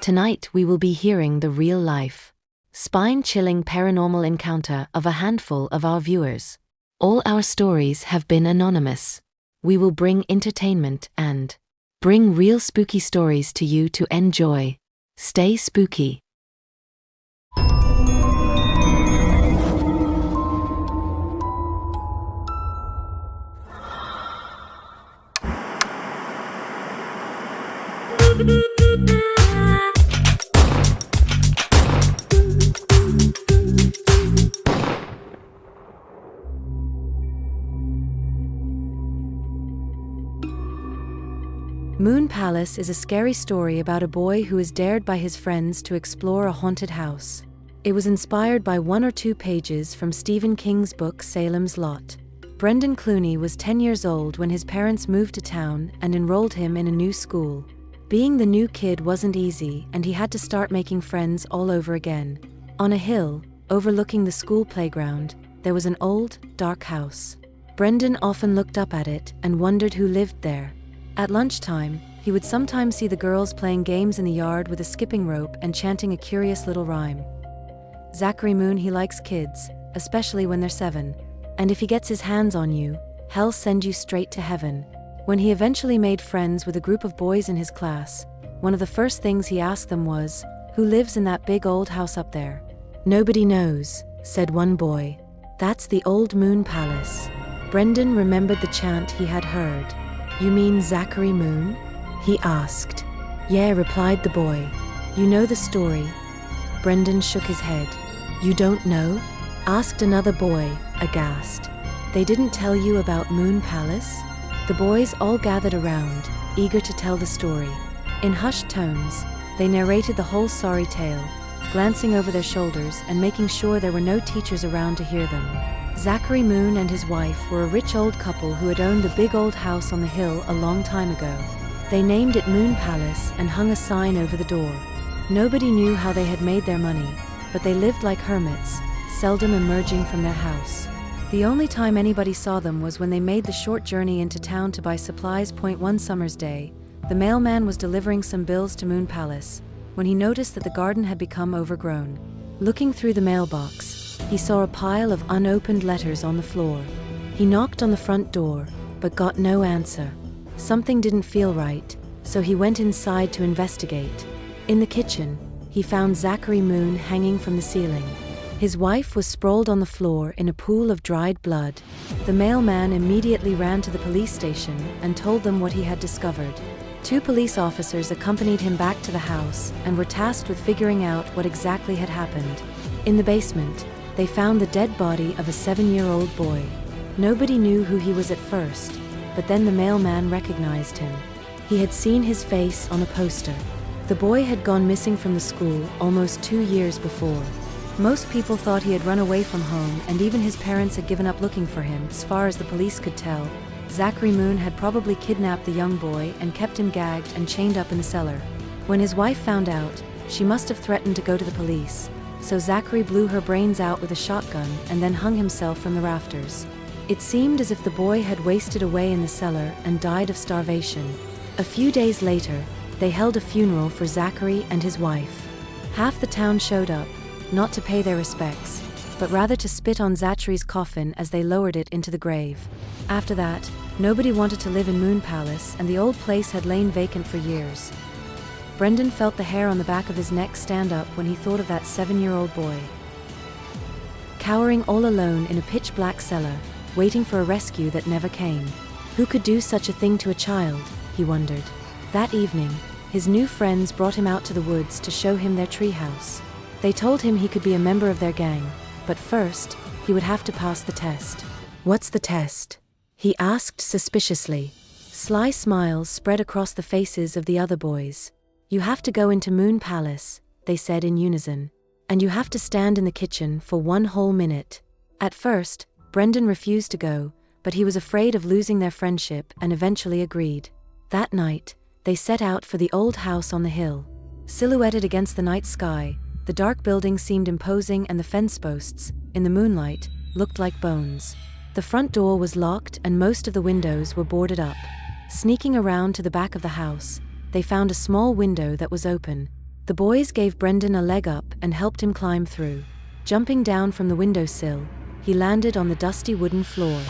Tonight we will be hearing the real-life, spine-chilling paranormal encounter of a handful of our viewers. All our stories have been anonymous. We will bring entertainment and bring real spooky stories to you to enjoy. Stay spooky. Moon Palace is a scary story about a boy who is dared by his friends to explore a haunted house. It was inspired by 1 or 2 pages from Stephen King's book Salem's Lot. Brendan Clooney was 10 years old when his parents moved to town and enrolled him in a new school. Being the new kid wasn't easy, and he had to start making friends all over again. On a hill, overlooking the school playground, there was an old, dark house. Brendan often looked up at it and wondered who lived there. At lunchtime, he would sometimes see the girls playing games in the yard with a skipping rope and chanting a curious little rhyme. Zachary Moon, he likes kids, especially when they're 7. And if he gets his hands on you, he'll send you straight to heaven. When he eventually made friends with a group of boys in his class, one of the first things he asked them was, "Who lives in that big old house up there?" "Nobody knows," said one boy. "That's the old Moon Palace." Brendan remembered the chant he had heard. "You mean Zachary Moon?" he asked. "Yeah," replied the boy. "You know the story?" Brendan shook his head. "You don't know?" asked another boy, aghast. "They didn't tell you about Moon Palace?" The boys all gathered around, eager to tell the story. In hushed tones, they narrated the whole sorry tale, glancing over their shoulders and making sure there were no teachers around to hear them. Zachary Moon and his wife were a rich old couple who had owned the big old house on the hill a long time ago. They named it Moon Palace and hung a sign over the door. Nobody knew how they had made their money, but they lived like hermits, seldom emerging from their house. The only time anybody saw them was when they made the short journey into town to buy supplies. One summer's day, the mailman was delivering some bills to Moon Palace when he noticed that the garden had become overgrown. Looking through the mailbox, he saw a pile of unopened letters on the floor. He knocked on the front door, but got no answer. Something didn't feel right, so he went inside to investigate. In the kitchen, he found Zachary Moon hanging from the ceiling. His wife was sprawled on the floor in a pool of dried blood. The mailman immediately ran to the police station and told them what he had discovered. 2 police officers accompanied him back to the house and were tasked with figuring out what exactly had happened. In the basement, they found the dead body of a 7-year-old boy. Nobody knew who he was at first, but then the mailman recognized him. He had seen his face on a poster. The boy had gone missing from the school almost 2 years before. Most people thought he had run away from home, and even his parents had given up looking for him. As far as the police could tell, Zachary Moon had probably kidnapped the young boy and kept him gagged and chained up in the cellar. When his wife found out, she must have threatened to go to the police, so Zachary blew her brains out with a shotgun and then hung himself from the rafters. It seemed as if the boy had wasted away in the cellar and died of starvation. A few days later, they held a funeral for Zachary and his wife. Half the town showed up, not to pay their respects, but rather to spit on Zachary's coffin as they lowered it into the grave. After that, nobody wanted to live in Moon Palace, and the old place had lain vacant for years. Brendan felt the hair on the back of his neck stand up when he thought of that 7-year-old boy. Cowering all alone in a pitch-black cellar, waiting for a rescue that never came. Who could do such a thing to a child, he wondered. That evening, his new friends brought him out to the woods to show him their treehouse. They told him he could be a member of their gang, but first, he would have to pass the test. "What's the test?" he asked suspiciously. Sly smiles spread across the faces of the other boys. "You have to go into Moon Palace," they said in unison. "And you have to stand in the kitchen for 1 whole minute." At first, Brendan refused to go, but he was afraid of losing their friendship and eventually agreed. That night, they set out for the old house on the hill. Silhouetted against the night sky, the dark building seemed imposing, and the fence posts, in the moonlight, looked like bones. The front door was locked and most of the windows were boarded up. Sneaking around to the back of the house, they found a small window that was open. The boys gave Brendan a leg up and helped him climb through. Jumping down from the windowsill, he landed on the dusty wooden floor.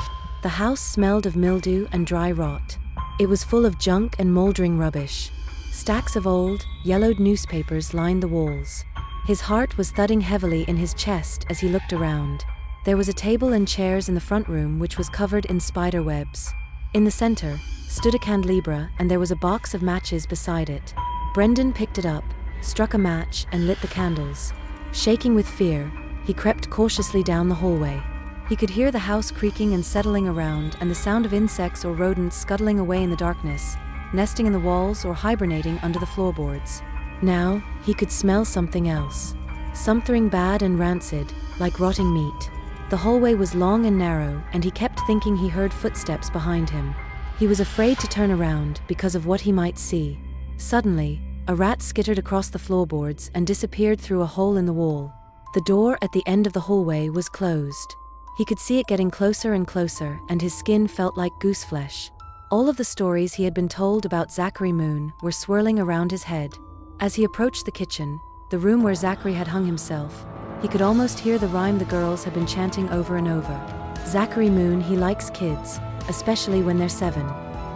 The house smelled of mildew and dry rot. It was full of junk and moldering rubbish. Stacks of old, yellowed newspapers lined the walls. His heart was thudding heavily in his chest as he looked around. There was a table and chairs in the front room which was covered in spider webs. In the center stood a candelabra and there was a box of matches beside it. Brendan picked it up, struck a match and lit the candles. Shaking with fear, he crept cautiously down the hallway. He could hear the house creaking and settling around and the sound of insects or rodents scuttling away in the darkness, nesting in the walls or hibernating under the floorboards. Now, he could smell something else. Something bad and rancid, like rotting meat. The hallway was long and narrow, and he kept thinking he heard footsteps behind him. He was afraid to turn around because of what he might see. Suddenly, a rat skittered across the floorboards and disappeared through a hole in the wall. The door at the end of the hallway was closed. He could see it getting closer and closer, and his skin felt like goose flesh. All of the stories he had been told about Zachary Moon were swirling around his head. As he approached the kitchen, the room where Zachary had hung himself, he could almost hear the rhyme the girls had been chanting over and over. Zachary Moon, he likes kids, especially when they're 7.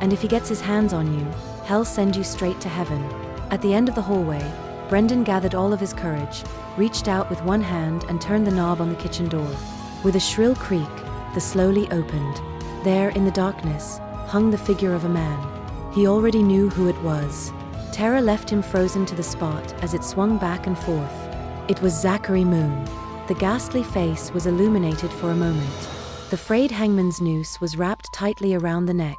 And if he gets his hands on you, he'll send you straight to heaven. At the end of the hallway, Brendan gathered all of his courage, reached out with one hand and turned the knob on the kitchen door. With a shrill creak, the slowly opened. There, in the darkness, hung the figure of a man. He already knew who it was. Terror left him frozen to the spot as it swung back and forth. It was Zachary Moon. The ghastly face was illuminated for a moment. The frayed hangman's noose was wrapped tightly around the neck.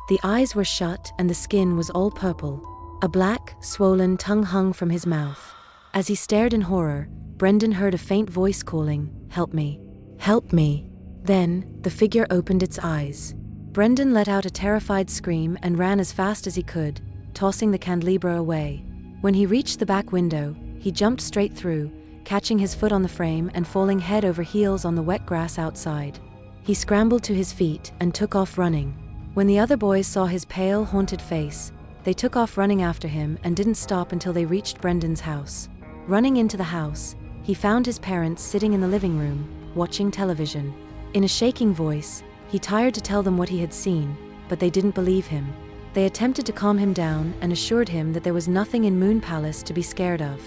The eyes were shut and the skin was all purple. A black, swollen tongue hung from his mouth. As he stared in horror, Brendan heard a faint voice calling, "Help me. Help me." Then, the figure opened its eyes. Brendan let out a terrified scream and ran as fast as he could, tossing the candelabra away. When he reached the back window, he jumped straight through, catching his foot on the frame and falling head over heels on the wet grass outside. He scrambled to his feet and took off running. When the other boys saw his pale, haunted face, they took off running after him and didn't stop until they reached Brendan's house. Running into the house, he found his parents sitting in the living room, watching television. In a shaking voice, he tried to tell them what he had seen, but they didn't believe him. They attempted to calm him down and assured him that there was nothing in Moon Palace to be scared of.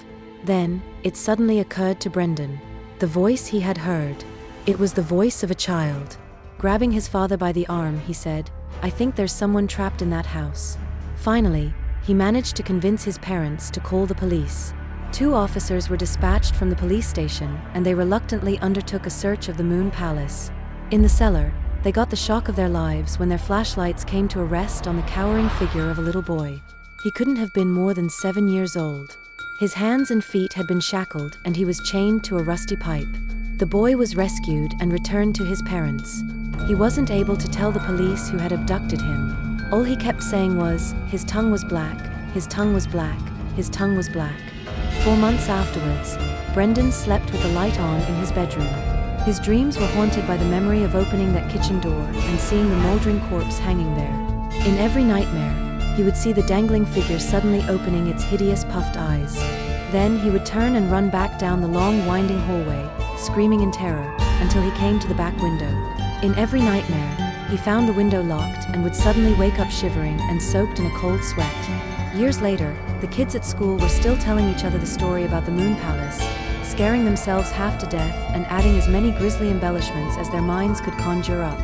Then, it suddenly occurred to Brendan. The voice he had heard. It was the voice of a child. Grabbing his father by the arm, he said, "I think there's someone trapped in that house." Finally, he managed to convince his parents to call the police. 2 officers were dispatched from the police station, and they reluctantly undertook a search of the Moon Palace. In the cellar, they got the shock of their lives when their flashlights came to a rest on the cowering figure of a little boy. He couldn't have been more than 7 years old. His hands and feet had been shackled and he was chained to a rusty pipe. The boy was rescued and returned to his parents. He wasn't able to tell the police who had abducted him. All he kept saying was, "His tongue was black, his tongue was black, his tongue was black." 4 months afterwards, Brendan slept with the light on in his bedroom. His dreams were haunted by the memory of opening that kitchen door and seeing the moldering corpse hanging there. In every nightmare, he would see the dangling figure suddenly opening its hideous puffed eyes. Then he would turn and run back down the long winding hallway, screaming in terror, until he came to the back window. In every nightmare, he found the window locked and would suddenly wake up shivering and soaked in a cold sweat. Years later, the kids at school were still telling each other the story about the Moon Palace, scaring themselves half to death and adding as many grisly embellishments as their minds could conjure up.